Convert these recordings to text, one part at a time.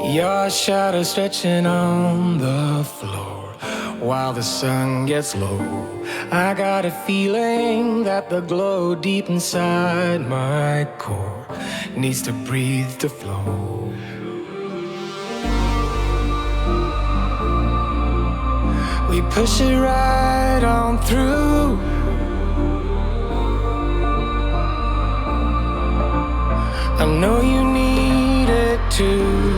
Your shadow stretching on the floor while the sun gets low. I got a feeling that the glow deep inside my core needs to breathe to flow. We push it right on through. I know you need it too,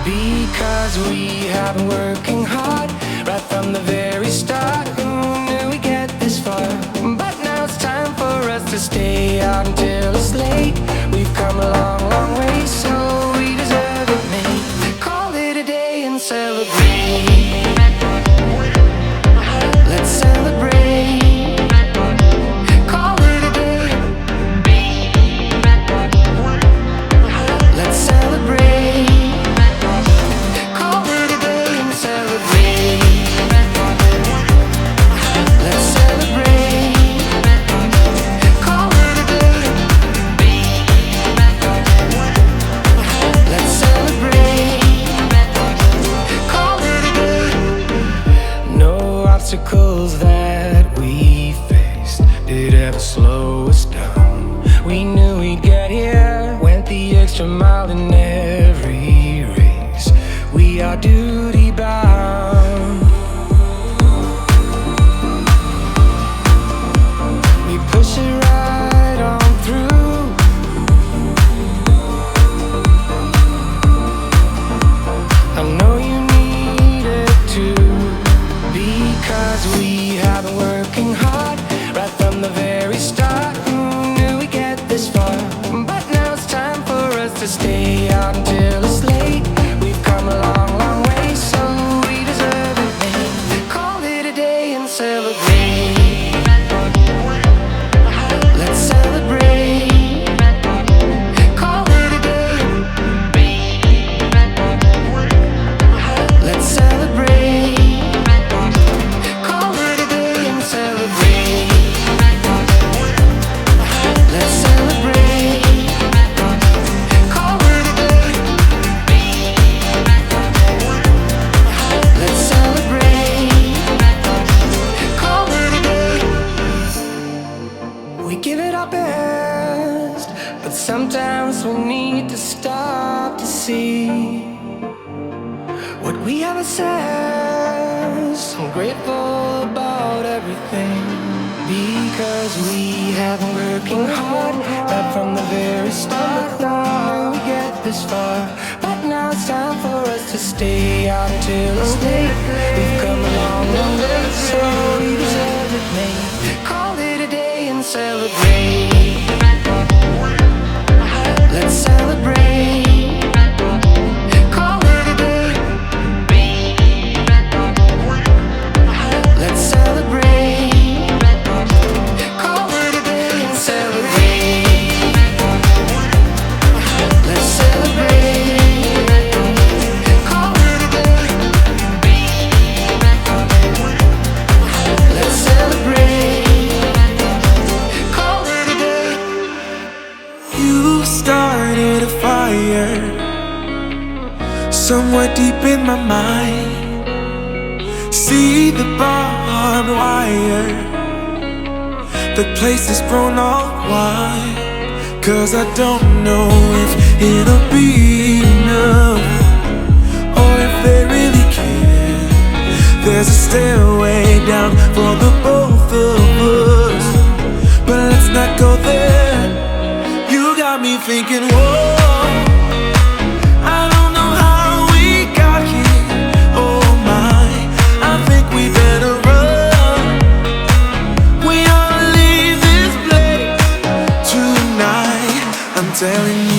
because we have been working hard right from the very start. Who knew we'd get this far? But now it's time for us to stay out until it's late. We've come a long, long way, so we deserve it, mate. Call it a day and celebrate. Let's celebrate. Call it a day. Let's celebrate. Call it a day and celebrate. Let's celebrate. Call it a day. Let's celebrate. Call it a day. No obstacles that we faced did ever slow us down. We knew we'd get here, went the extra mile in every race. We are duty bound. We push it right on through. I know you need it too, because we have been working hard right from the very start. Who knew we'd get this far? But now it's time for us to stay out until it's late. We've come a long, long way, so we deserve it, man. Call it a day and celebrate. Let's celebrate. Call it a day. Let's celebrate. Call it a day and celebrate. Let's celebrate. Call it a day. Let's celebrate. Call it a day. We give it our best, but sometimes we need to stop to see what we have assessed. I'm grateful about everything, because we have been working hard right from the very start. How we get this far? But now it's time for us to stay out until it's late. We've come a long, long way, so we deserve it, mate. Call it a day and celebrate. Let's celebrate. Call it a day. Let's celebrate. Call it a day and celebrate. Let's celebrate. Call it a day. Let's celebrate. Call it a day. You started a fire somewhere deep in my mind. See the barbed wire, the place is grown all wide. 'Cause I don't know if it'll be enough, or if they really care. There's a stairway down for the both of us, but let's not go there. You got me thinking, whoa, I don't know how we got here. Oh my, I think we better run. We ought to leave this place tonight. I'm telling you.